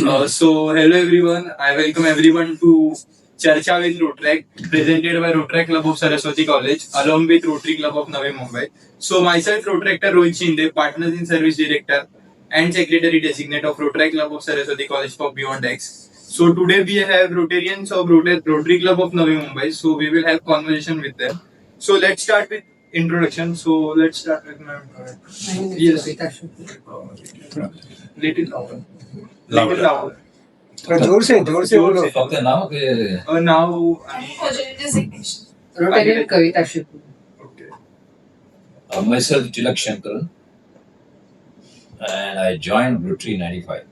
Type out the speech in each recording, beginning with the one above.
Hello everyone. I welcome everyone to Charcha with Rotaract, presented by Rotaract Club of Saraswati College, along with Rotary Club of Navi Mumbai. So, myself, Rotaractor Rohit Shinde, Partners in Service Director and Secretary Designate of Rotaract Club of Saraswati College for Beyond X. So, today we have Rotarians of Rotary Club of Navi Mumbai. So, we will have conversation with them. So, let's start with introduction. So, let's start with my yes. Little louder. Little louder. जोर से बोलो. Okay, now Now Rotarian कविता शिकू. Okay. myself Tilak Shankar, and I joined Rotary in 1995.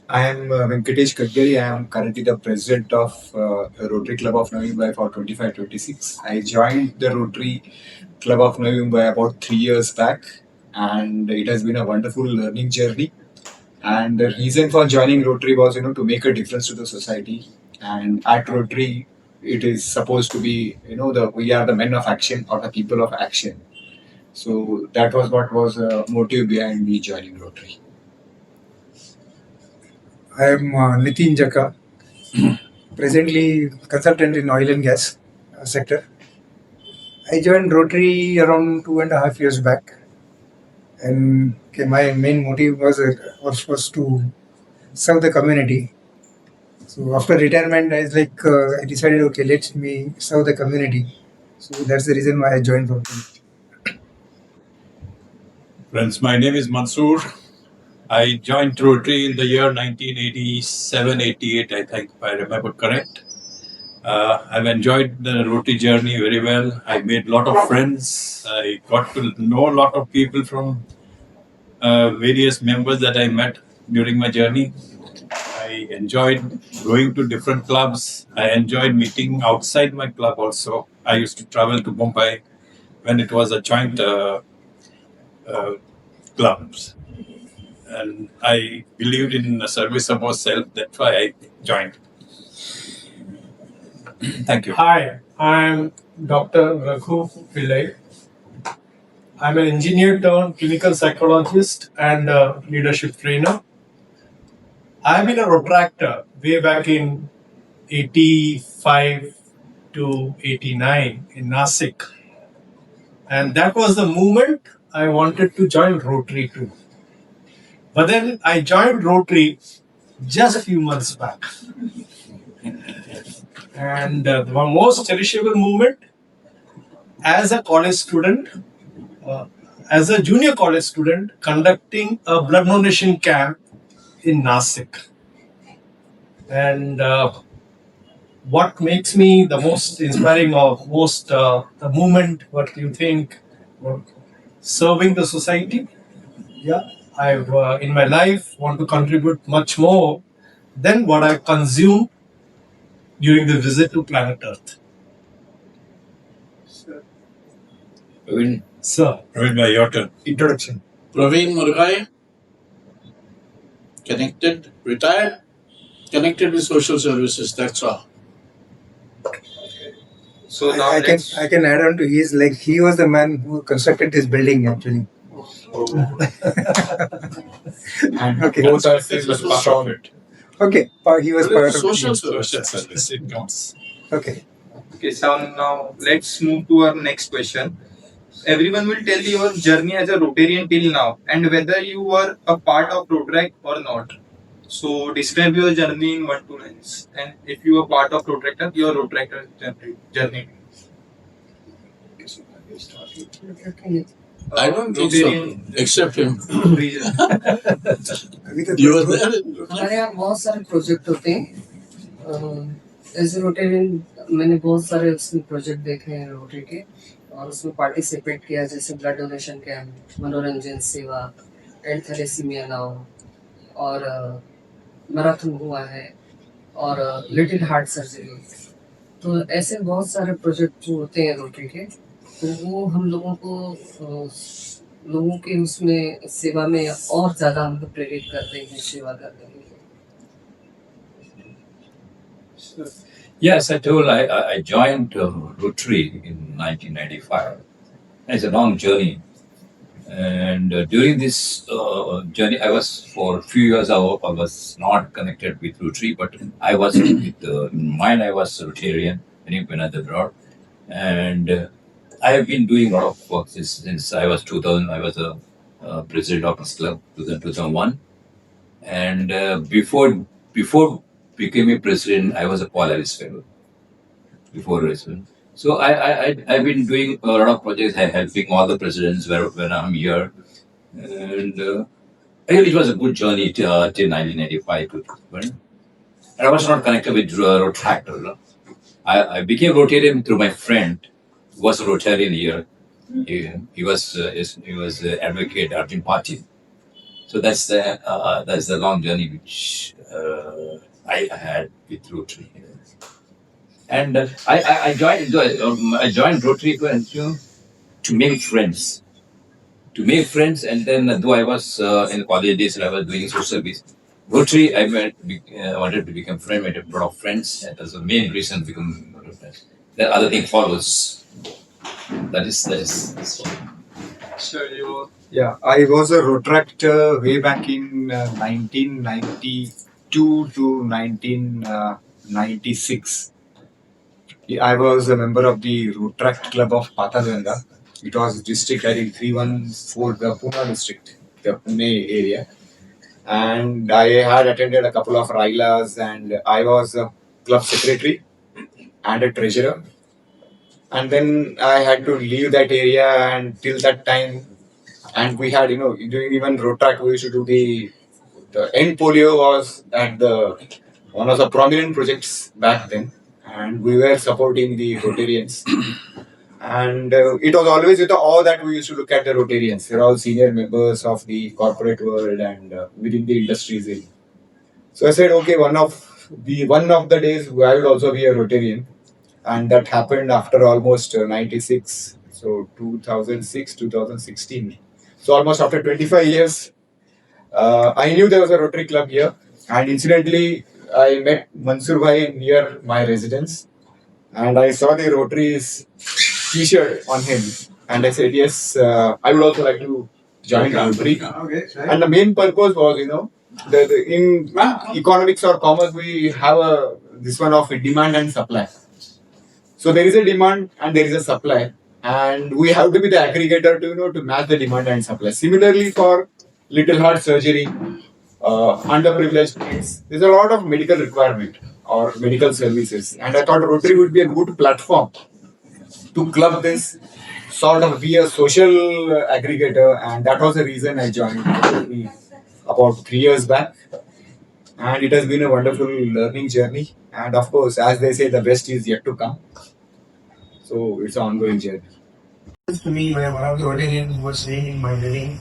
I am Venkatesh Kadgari. I am currently the president of Rotary Club of Navi Mumbai for 25-26. I joined the Rotary Club of Navi Mumbai about 3 years back, and it has been a wonderful learning journey. And the reason for joining Rotary was, to make a difference to the society. And at Rotary, it is supposed to be, we are the men of action or the people of action. So that was what was the motive behind me joining Rotary. I am Nitin Jaka, presently consultant in oil and gas sector. I joined Rotary around 2.5 years back, and my main motive was to serve the community. So after retirement, I decided, let me serve the community. So that's the reason why I joined Rotary. Friends, my name is Mansoor. I joined Rotary in the year 1987-88, I think, if I remember correct. I've enjoyed the Rotary journey very well. I made a lot of friends. I got to know a lot of people from various members that I met during my journey. I enjoyed going to different clubs. I enjoyed meeting outside my club also. I used to travel to Mumbai when it was a joint clubs. And I believed in the service above self. That's why I joined. Thank you. Hi, I'm Dr. Raghu Pillai. I'm an engineer turned clinical psychologist and a leadership trainer. I've been a Rotaractor way back in 85 to 89 in Nasik. And that was the moment I wanted to join Rotary too. But then I joined Rotary just a few months back. And the most cherishable moment as a college student, as a junior college student, conducting a blood donation camp in Nasik. And what makes me the most inspiring or most the moment, what do you think, serving the society? Yeah, I've in my life want to contribute much more than what I consume during the visit to planet Earth. Praveen, Sir. Praveen, your turn. Introduction. Praveen Murgai, connected, retired, connected with social services, that's all. So now I can add on to his, he was the man who constructed this building actually. Okay. Both are part of it. Okay, he was part of Social Social services. service, it counts. Okay. Okay, so now let's move to our next question. Everyone will tell your journey as a Rotarian till now and whether you were a part of Rotaract or not. So describe your journey in 1-2 lines. And if you are part of Rotaract, your Rotaract journey. I don't think so, except him. Reason. You were there? हमारे यहाँ बहुत सारे project होते हैं as a Rotarian मैंने बहुत सारे उसमें प्रोजेक्ट देखे हैं रोटरी के और उसमें पार्टिसिपेट किया जैसे ब्लड डोनेशन कैंप मनोरंजन सेवा एंड थैलेसीमिया नाउ और मैराथन हुआ है और लिटिल हार्ट सर्जरी तो ऐसे बहुत सारे प्रोजेक्ट जो होते हैं रोटरी के तो वो हम लोगों को लोगों के उसमें सेवा में और ज़्यादा हमको प्रेरित करते हैं सेवा करने के लिए. yes, I told I joined Rotary in 1995. It's a long journey. And during this journey, I was for a few years. I was not connected with Rotary, but I was with mine. I was Rotarian when I was abroad, and I have been doing a lot of work since I was 2000. I was a president of this club 2001, and before becoming president, I was a Polaris fellow before president. So I've been doing a lot of projects, helping all the presidents when I'm here, and it was a good journey till 1995 to 2020. And I was not connected with Rotaract. I became Rotarian through my friend who was a Rotarian here. He was advocate Arjun Party. So that's the long journey which I had with Rotary. And I joined Rotary to make friends. To make friends, and then though I was in college days and I was doing social service, Rotary wanted to become friend with a lot of friends. That was the main reason to become a lot of friends. The other thing follows. That is. So you Yeah, I was a Rotaract way back in 1992 to 1996. I was a member of the Rotaract Club of Pataganga. It was district, I think 314, the Pune district, the Pune area. And I had attended a couple of Railas, and I was a club secretary and a treasurer. And then I had to leave that area, and till that time, and we had, doing even Rotaract, we used to do the end polio was at one of the prominent projects back then, and we were supporting the Rotarians. And it was always with the awe that we used to look at the Rotarians. They're all senior members of the corporate world and within the industries. So I said, okay, one of the days I will also be a Rotarian, and that happened after almost 96, so 2006, 2016. So almost after 25 years, I knew there was a Rotary Club here, and incidentally, I met Mansoor Bhai near my residence, and I saw the Rotary's T-shirt on him, and I said, yes, I would also like to join Rotary. And the main purpose was, in economics or commerce, we have this one of demand and supply. So there is a demand and there is a supply, and we have to be the aggregator to match the demand and supply. Similarly, for little heart surgery, underprivileged kids, there's a lot of medical requirement or medical services, and I thought Rotary would be a good platform to club this, sort of be a social aggregator, and that was the reason I joined Rotary about 3 years back. And it has been a wonderful learning journey. And of course, as they say, the best is yet to come. So it's an ongoing journey. To me, when one of the Rotarians was saying in my wedding,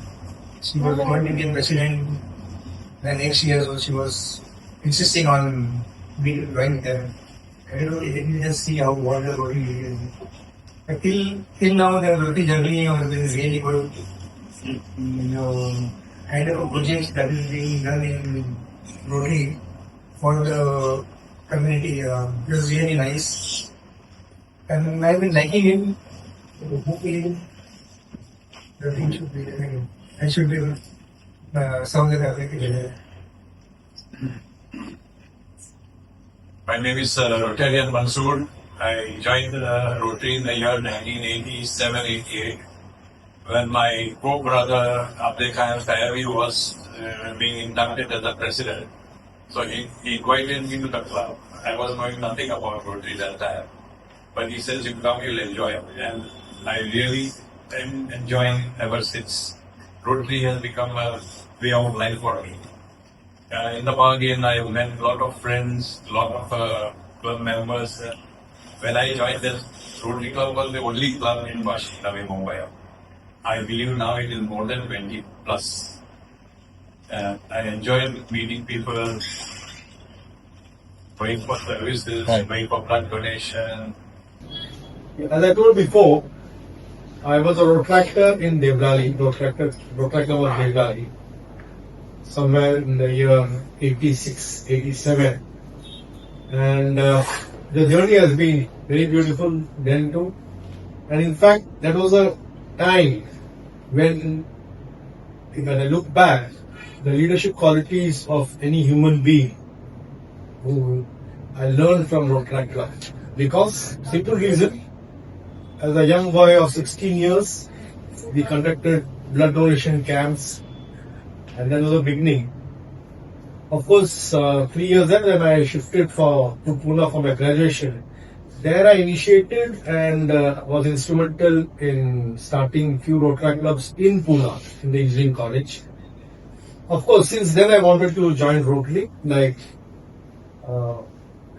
she was going to be president. The next year, so she was insisting on being joining them. I don't know, let me just see what the Rotary is. Till now, the Rotary journey has been really good. Kind of projects that is being done in Rotary for the community is really nice. And I've been liking it. Hopefully, the thing should be there. I should be some of the application. My name is Rotarian Mansoor. I joined Rotary in the year 1987-88 when my co-brother Abdul Khan Tayavi was being inducted as the president. So he invited me to the club. I was knowing nothing about Rotary that time. But he says, you come, you'll enjoy it. And I really am enjoying ever since. Rotary has become a way of life for me. In the bargain, I met a lot of friends, a lot of club members. When I joined this, Rotary Club was the only club in Navi Mumbai. I believe now it is more than 20 plus. I enjoyed meeting people, going for services, going for blood donation. As I told before, I was a Rotaractor in Devdali, Rotaractor was Devdali, somewhere in the year 86, 87. And the journey has been very beautiful then too. And in fact, that was a time when when I look back, the leadership qualities of any human being who I learned from Rotaract Club. Because, simple reason, as a young boy of 16 years, we conducted blood donation camps, and that was the beginning. Of course, 3 years then when I shifted to Pune for my graduation, there I initiated and was instrumental in starting few Rotaract clubs in Pune, in the engineering college. Of course, since then I wanted to join Rotary, like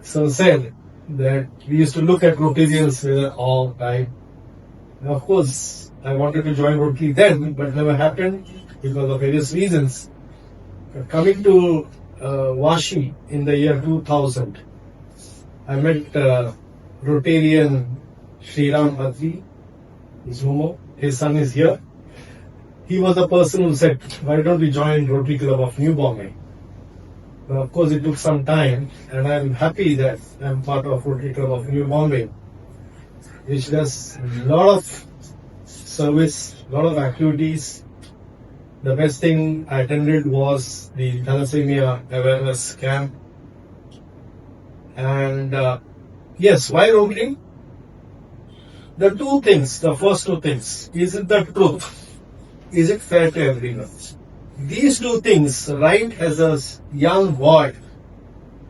Sir said, that we used to look at Rotarians all the time. And of course, I wanted to join Rotary then, but never happened because of various reasons. But coming to Vashi in the year 2000, I met Rotarian Sriram Bhatri, his son is here. He was the person who said, why don't we join Rotary Club of New Bombay? Well, of course, it took some time, and I'm happy that I'm part of Rotary Club of New Bombay, which does a lot of service, a lot of activities. The best thing I attended was the thalassemia awareness camp. And yes, why Rotary? The first two things. Is it the truth? Is it fair to everyone? These two things, right as a young boy,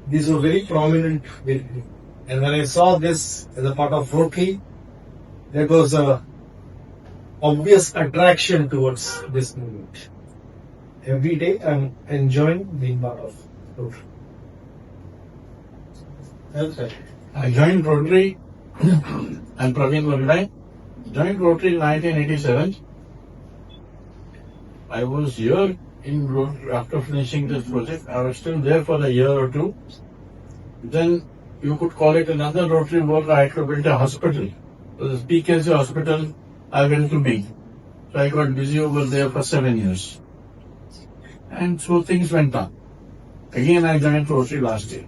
these were very prominent with me. And when I saw this as a part of Rotary, there was a obvious attraction towards this movement. Every day I'm enjoying being part of Rotary. I joined Rotary. I'm Praveen Varnai. Joined Rotary in 1987. I was here in Rotary after finishing this project. I was still there for a year or two. Then you could call it another Rotary work. I had to build a hospital. So the PKC hospital I went to be. So I got busy over there for 7 years. And so things went on. Again I joined Rotary last year.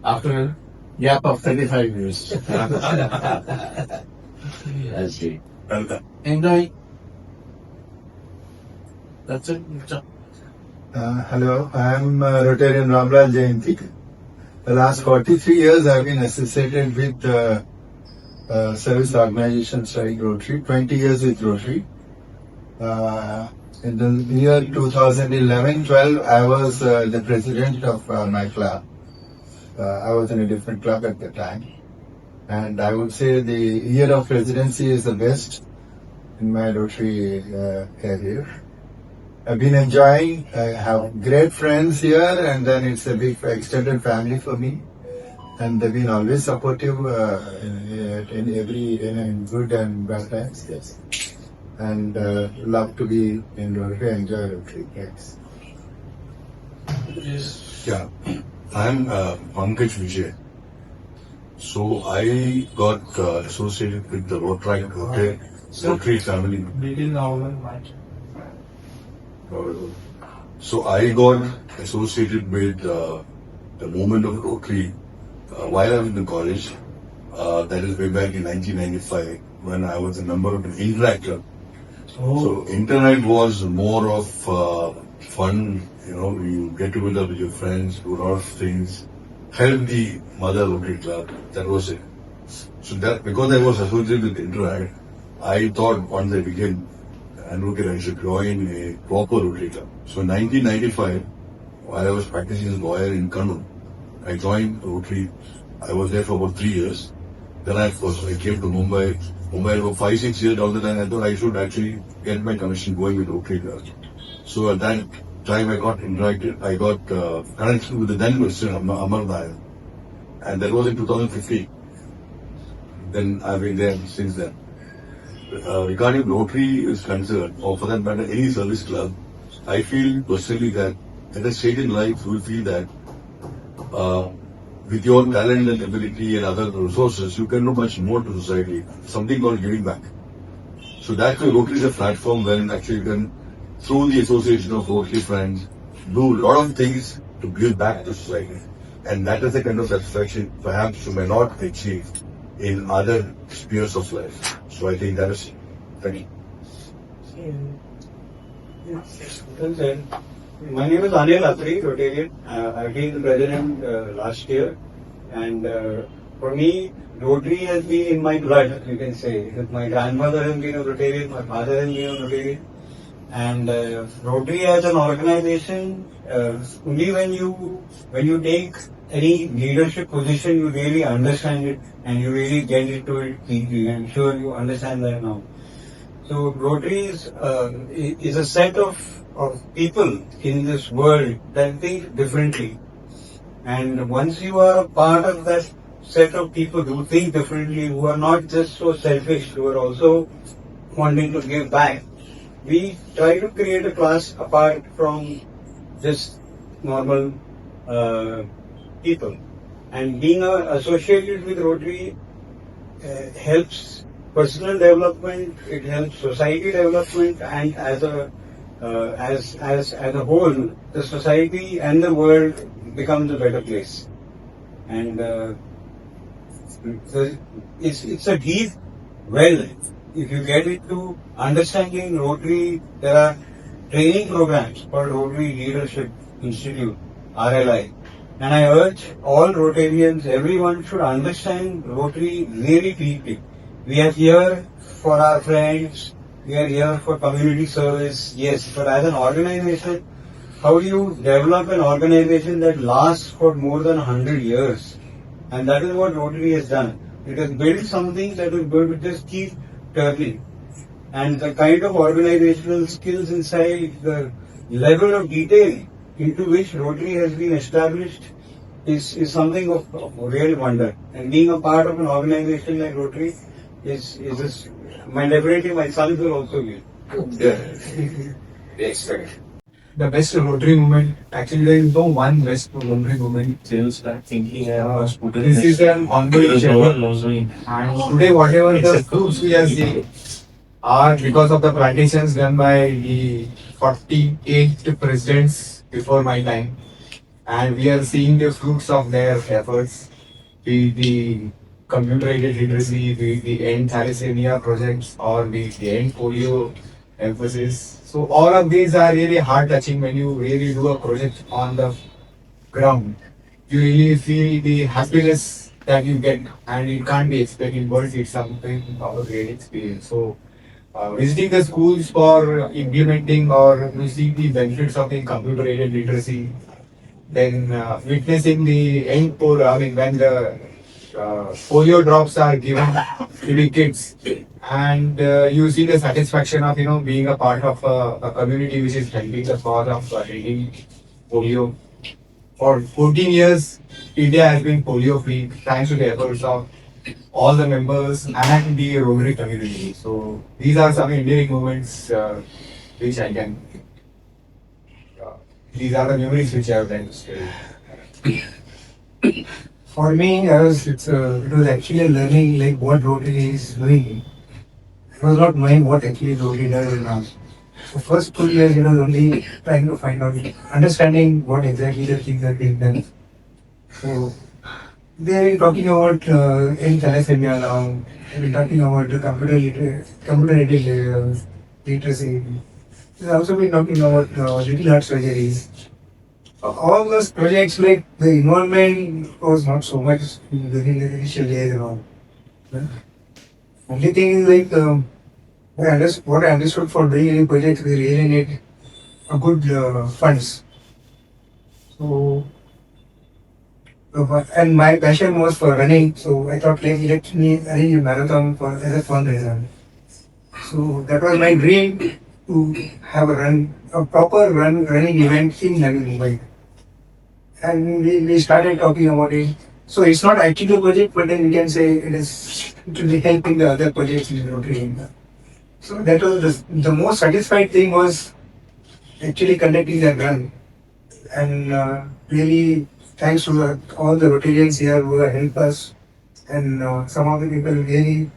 After a gap of 35 years. That's great. Well done. Enjoy. That's it. Hello, I am Rotarian Ramlal Jayanti. The last 43 years I have been associated with service organizations like Rotary, 20 years with Rotary. In the year 2011-12, I was the president of my club. I was in a different club at the time. And I would say the year of presidency is the best in my Rotary career. I've been enjoying, I have great friends here, and then it's a big extended family for me. And they've been always supportive in good and bad times, yes. And love to be in Rotary, enjoy Rotary, yes. Yeah, I'm Pankaj Vijay. So I got associated with the Rotary family. So I got associated with the movement of Rotary while I was in college. That is way back in 1995 when I was a member of the Interact Club. So Internet was more of fun, you get together with your friends, do a lot of things, help the mother Rotary Club, that was it. So that because I was associated with Interact, I thought once I began, and I should join a proper Rotary Club. So in 1995, while I was practicing as a lawyer in Kannur, I joined Rotary. I was there for about 3 years. Then I came to Mumbai. Mumbai for 5-6 years down the line, I thought I should actually get my commission going with Rotary Club. So at that time I got connected with the then President Amar Dayal. And that was in 2015. Then I've been there since then. Regarding Rotary is concerned, or for that matter any service club, I feel personally that at a stage in life you will feel that with your talent and ability and other resources, you can do much more to society, something called giving back. So that's why Rotary is a platform where actually you can, through the association of Rotary friends, do a lot of things to give back to society. And that is the kind of satisfaction perhaps you may not achieve in other spheres of life. So I think that is thank you. Well said. My name is Anil Atri, Rotarian. I've been president last year, and for me, Rotary has been in my blood, you can say. Because my grandmother has been a Rotarian, my father has been a Rotarian, and Rotary as an organization, only when you take any leadership position, you really understand it and you really get into it deeply. I'm sure you understand that now. So Rotary is a set of people in this world that think differently. And once you are a part of that set of people who think differently, who are not just so selfish, who are also wanting to give back, we try to create a class apart from just normal people. And being associated with Rotary helps personal development, it helps society development, and as a whole, the society and the world becomes a better place. And it's a deep well. If you get into understanding Rotary, there are training programs called Rotary Leadership Institute, RLI. And I urge all Rotarians, everyone should understand Rotary really deeply. We are here for our friends, we are here for community service, yes, but as an organization, how do you develop an organization that lasts for more than 100 years? And that is what Rotary has done. It has built something that is going to just keep turning. And the kind of organizational skills inside, the level of detail into which Rotary has been established is something of real wonder. And being a part of an organization like Rotary is just, definitely my sons will also be. We expect. The best Rotary movement, actually there is no one best Rotary movement. This is an ongoing journey. And today whatever the fruits we are seeing are because of the plantations done by the 48 presidents before my time. And we are seeing the fruits of their efforts, be it the computer-aided literacy, be it the end thalassemia projects, or be it the end polio emphasis. So all of these are really heart-touching when you really do a project on the ground. You really feel the happiness that you get, and it can't be explained in words. It's something of a great experience. So visiting the schools for implementing or visiting the benefits of the computer-aided literacy, then witnessing the end polio, I mean when the polio drops are given to the kids, and you see the satisfaction of being a part of a community which is helping the cause of ending polio. For 14 years, India has been polio free thanks to the efforts of all the members and the Rotary community. So these are some endearing moments which I can. These are the memories which I have done to stay. For me, it was actually learning like what Rotary is doing. I was not knowing what actually Rotary does now. So first 2 years, it was only trying to find out, understanding what exactly the things are being done. So they are talking about in thalassemia now. They've been talking about the computer-aided literacy. They've also been talking about little heart surgeries. All those projects, like the involvement was not so much in the initial days and all. But only thing is like what I understood for doing any project, we really need a good funds. So and my passion was for running, so I thought like let me arrange a marathon for as a fundraiser. So that was my dream to have a proper running event in Navi Mumbai. And we started talking about it. So it's not actually a project, but then we can say it will be helping the other projects in Rotary. So that was the most satisfied thing was actually conducting that run. And really thanks to all the Rotarians here who have helped us. And some of the people really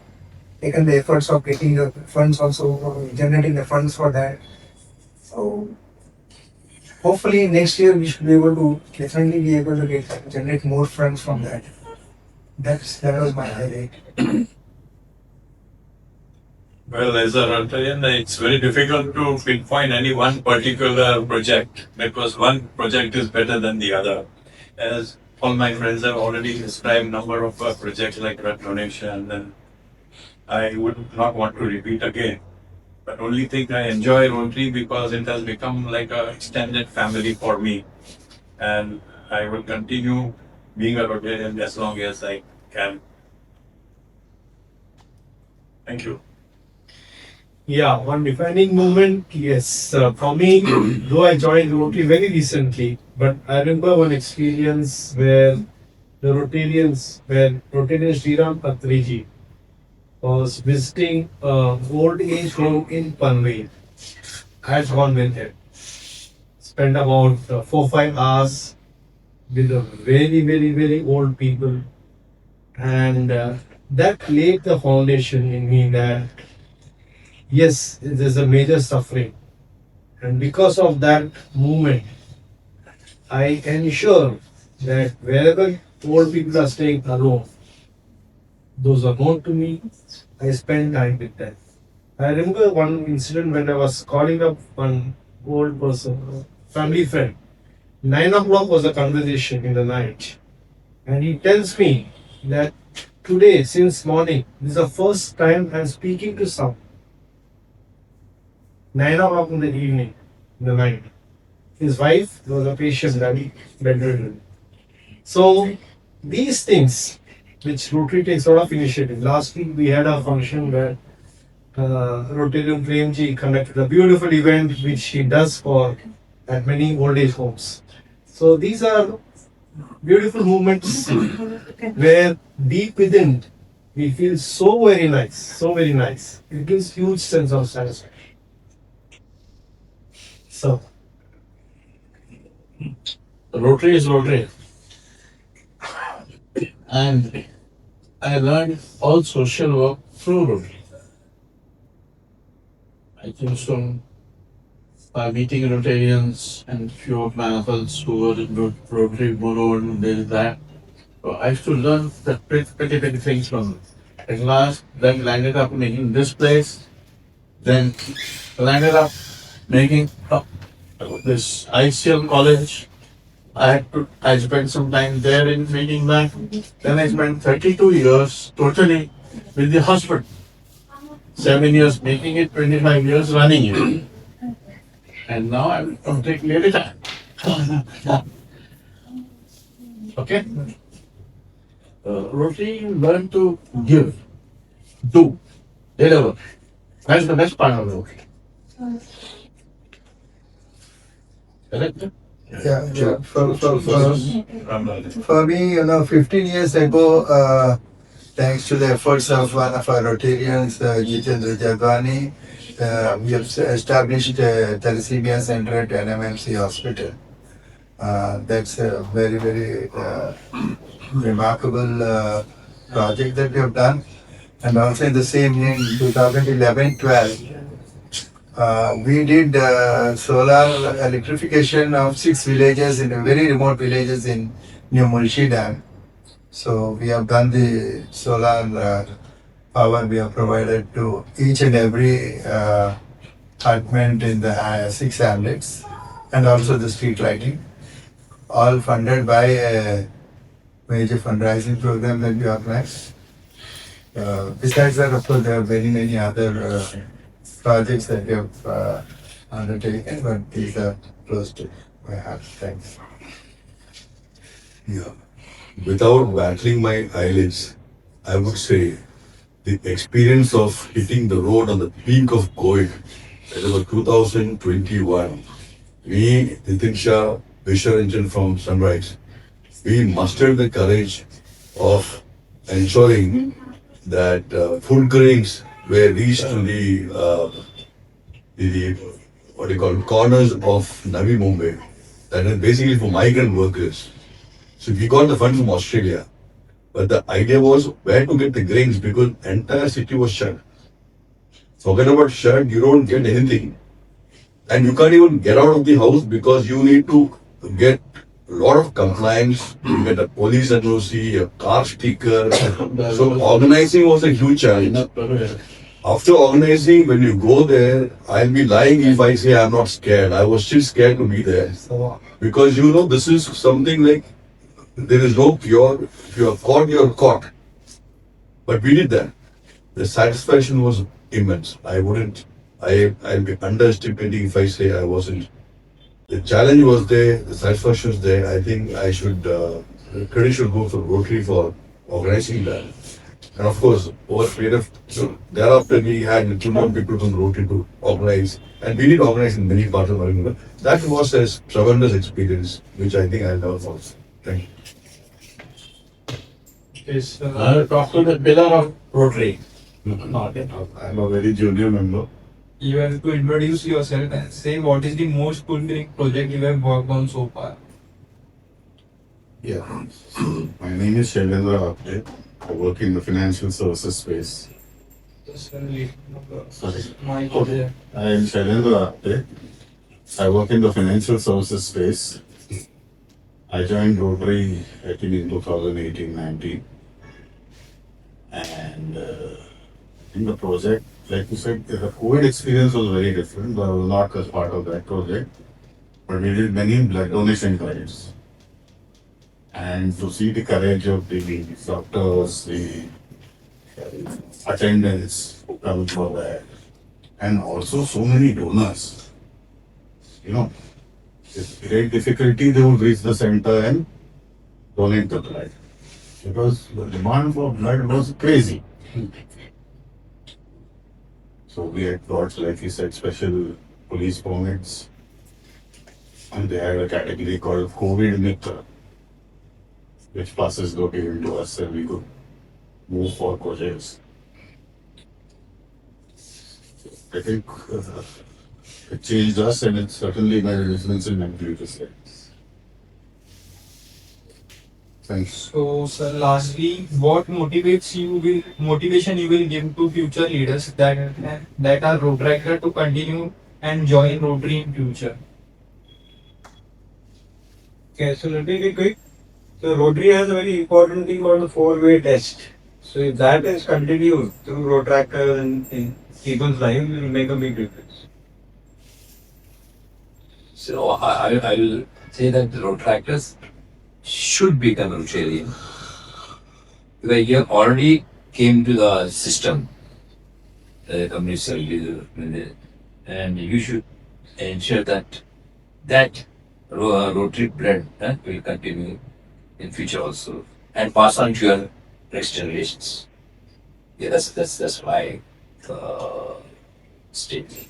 taken the efforts of getting the funds also, generating the funds for that. So hopefully next year we should be able to definitely be able to generate more funds from that. That was my highlight. Well, as a Rotarian, it's very difficult to pinpoint any one particular project because one project is better than the other. As all my friends have already described number of projects like blood donation, and I would not want to repeat again. But only thing I enjoy Rotary because it has become like a extended family for me, and I will continue being a Rotarian as long as I can. Thank you. Yeah, one defining moment, yes. For me, though I joined Rotary very recently, but I remember one experience where Rotarian Sriram Patriji was visiting an old age home in Panvel. I had gone with him. Spent about 4-5 hours with the very old people, and that laid the foundation in me that yes, there's a major suffering, and because of that movement, I ensure that wherever old people are staying alone, those are known to me, I spend time with them. I remember one incident when I was calling up one old person, family friend. 9 o'clock was a conversation in the night, and he tells me that today, since morning, this is the first time I'm speaking to someone. 9 o'clock in the evening, in the night. His wife was a patient, bedridden. So these things, which Rotary takes a lot of initiative. Last week we had a function where Rotarian Premji conducted a beautiful event which he does for at many old age homes. So these are beautiful moments where deep within we feel so very nice, so very nice. It gives huge sense of satisfaction. So Rotary is Rotary. And I learned all social work through Rotary. I think so. By meeting Rotarians and few of my uncles who were in Rotary Bureau and this that, so I used to learn the pretty things from them. At last, then landed up making this place, then landed up making this ICL college. I spent some time there in making that. Then I spent 32 years totally with the hospital. 7 years making it, 25 years running it. And now I'm completely retired. Okay? Rotary learn to give, do, deliver. That's the best part of Rotary. Correct? Yeah. For me, 15 years ago, thanks to the efforts of one of our Rotarians, Jitendra Jadwani, we have established a thalassemia center at NMMC Hospital. That's a very remarkable project that we have done. And also in the same year, in 2011-12, we did solar electrification of 6 villages in very remote villages in New Mulshi Dam. So we have done the solar power we have provided to each and every apartment in the 6 hamlets, and also the street lighting, all funded by a major fundraising program that we organized. Besides that, of course, there are many other projects that we have undertaken, but these are close to my heart. Thanks. Yeah. Without battling my eyelids, I would say the experience of hitting the road on the peak of COVID, that was 2021. We, Nitin Shah, Vishal Ranjan from Sunrise, we mustered the courage of ensuring that food grains were reached to the what do you call it, corners of Navi Mumbai. That is basically for migrant workers. So we got the fund from Australia. But the idea was where to get the grains because entire city was shut. Forget about shut, you don't get anything. And you can't even get out of the house because you need to get a lot of compliance. You get a police NOC, a car sticker. So organizing was a huge challenge. after organizing, when you go there, I'll be lying if I say I'm not scared. I was still scared to be there. Because this is something like there is no cure. If you are caught, you are caught. But we did that. The satisfaction was immense. I'll be underestimating if I say I wasn't. The challenge was there, the satisfaction was there. I think credit should go to Rotary for organizing that. And of course, over a period of thereafter, we had 2 more people from Rotary to organize. And we did organize in many parts of the world. That was a tremendous experience, which I think I'll never forget. Thank you. Is talk to the pillar of Rotary. I'm a very junior member. You have to introduce yourself and say what is the most fulfilling project you have worked on so far. Yeah. My name is Shailendra Apte. I work in the financial services space. Sorry. I am Shailendra Apte. I work in the financial services space. I joined Rotary, I think, in 2018-19. And in the project, like you said, the COVID experience was very different, but I was not as part of that project. But we did many blood donation drives. And to see the courage of the doctors, the attendants who come for that, and also so many donors. With great difficulty they would reach the center and donate the blood. Because the demand for blood was crazy. So we had got, like you said, special police permits. And they had a category called COVID Mitra, which passes got given to us and we could move for projects. I think it changed us and it certainly made a difference in mental state. Thanks. So, sir, lastly, what motivation you will give to future leaders that are Rotaractor to continue and join Rotary in future? Okay, so let me be quick. So Rotary has a very important thing called the 4-way test. So if that is continued through Rotaractors and in people's lives, it will make a big difference. So I will say that the Rotaractors should become Rotarian. Because you already came to the system, the community service, and you should ensure that Rotary blood will continue in future also and pass on to your next generations. Yeah, that's my statement.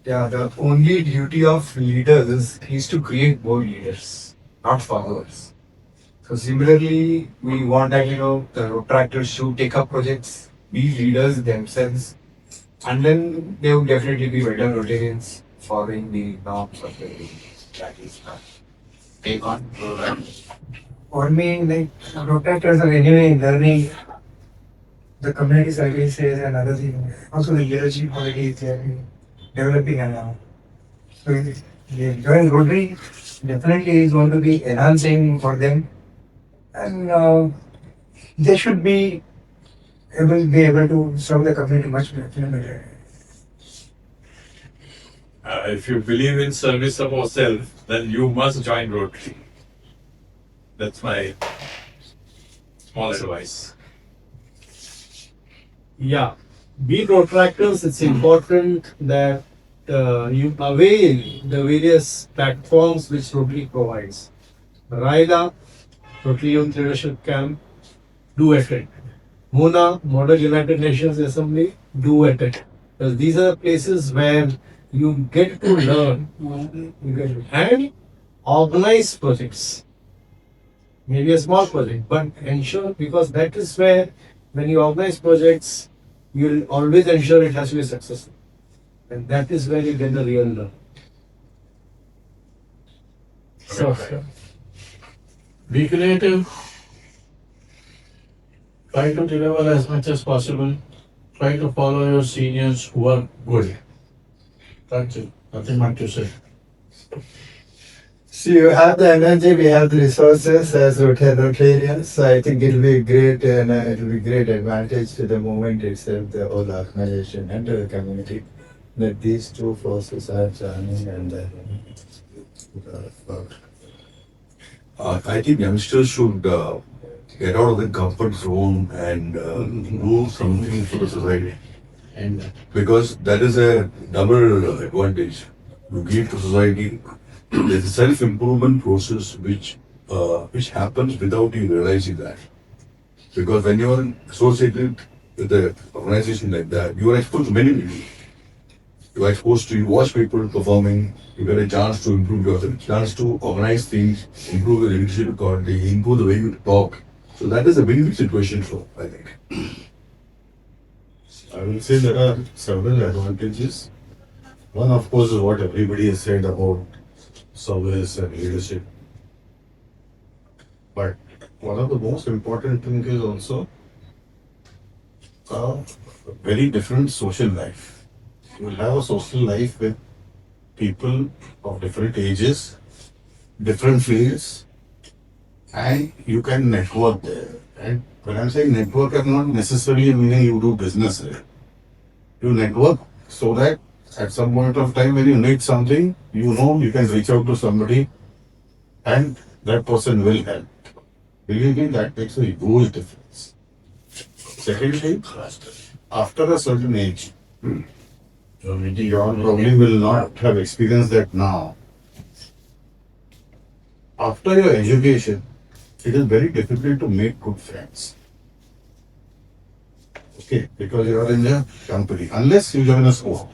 Yeah, the only duty of leaders is to create more leaders, not followers. So similarly, we want that the Rotaractors should take up projects, be leaders themselves, and then they would definitely be better Rotarians following the norms of the practice. Take on Rotaractors. For me, Rotaractors are anyway learning the community services and other things. Also, the leadership qualities they are developing now. So, joining Rotary definitely is going to be enhancing for them, and they should be able to serve the community much better. If you believe in service of ourselves, then you must join Rotary. That's my small advice. Yeah, be Rotaractors, it's important that you avail the various platforms which Rotary provides. RILA, Rotary Youth Leadership Camp, do attend. MUNA, Model United Nations Assembly, do attend. Because these are places where you get to learn and organize projects. Maybe a small project, but ensure, because that is where, when you organize projects, you'll always ensure it has to be successful. And that is where you get the real learn. So, be creative. Try to deliver as much as possible. Try to follow your seniors who are good. That's it. Nothing much to say. So you have the energy, we have the resources as Rotarians. So I think it will be great and it will be great advantage to the movement itself, the whole organization and to the community that these two forces are joining and I think youngsters should get out of the comfort zone and do something for the society. and Because that is a double advantage. You give to society. There's a self-improvement process which happens without you realizing that. Because when you are associated with an organization like that, you are exposed to many people. You are exposed to, you watch people performing, you get a chance to improve yourself, chance to organize things, improve your leadership quality, improve the way you talk. So that is a win-win situation for, I think. I will say there are several advantages. One, of course, is what everybody has said about service and leadership. But one of the most important things is also a very different social life. You will have a social life with people of different ages, different fields, and you can network there. And when I'm saying network, I'm not necessarily meaning you do business there. You network so that at some point of time when you need something, you know you can reach out to somebody and that person will help. Believe me, that makes a huge difference. Secondly, after a certain age, you probably will not have experienced that now. After your education, it is very difficult to make good friends. Okay, because you are in a company, unless you join a sport,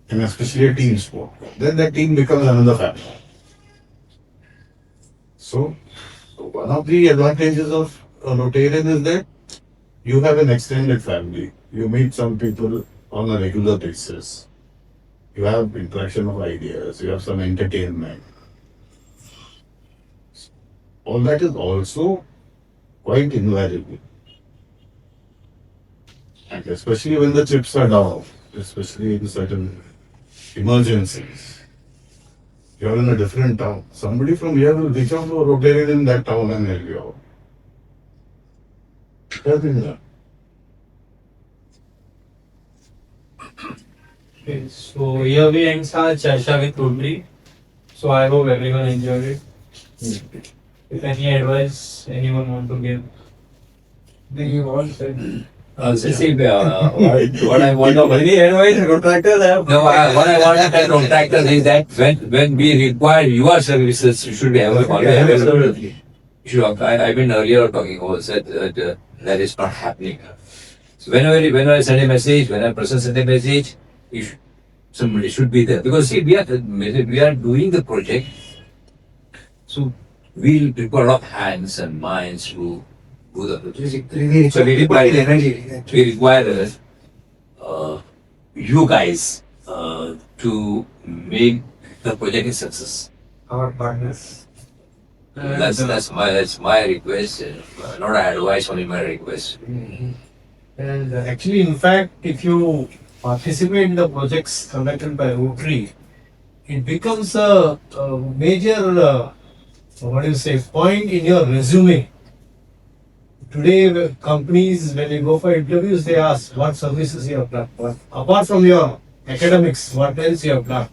and especially a team sport, then that team becomes another family. So, one of the advantages of a Rotarian is that you have an extended family. You meet some people on a regular basis. You have interaction of ideas. You have some entertainment. All that is also quite invaluable. And especially when the chips are down, especially in certain emergencies. You're in a different town. Somebody from here will reach out to a Rotarian in that town and help you out. That is that. Okay, so here we end our Charcha with Rotary. So I hope everyone enjoyed it. If any advice anyone want to give, then you all said. What I want to Any advice, Rotaractors have. No, what I want to tell contractors is that when we require your services, you should be available. Sure, I've been earlier talking about that is not happening. So whenever I send a message, when a person sends a message, somebody should be there. Because see, we are doing the project, so we require a lot of hands and minds to do the project. So we require you guys to make the project a success. Our partners. That's my request, not an advice, only my request. And actually, in fact, if you participate in the projects conducted by Rotary, it becomes a major, point in your resume. Today, companies, when you go for interviews, they ask what services you have done. Apart from your academics, what else you have done.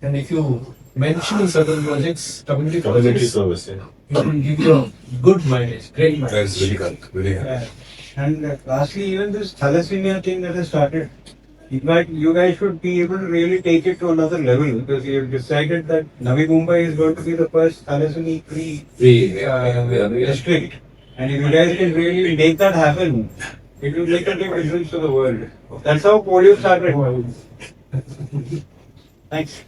And if you mention certain projects, community projects, service, yeah. it will give you a good mileage, great mileage. That's very good. Very good. Yeah. And lastly, even this thalassemia thing that has started, in fact, you guys should be able to really take it to another level because you've decided that Navi Mumbai is going to be the first thalassemia-free district. And if you guys can really make that happen, it will make a big difference to the world. That's how polio started. Thanks.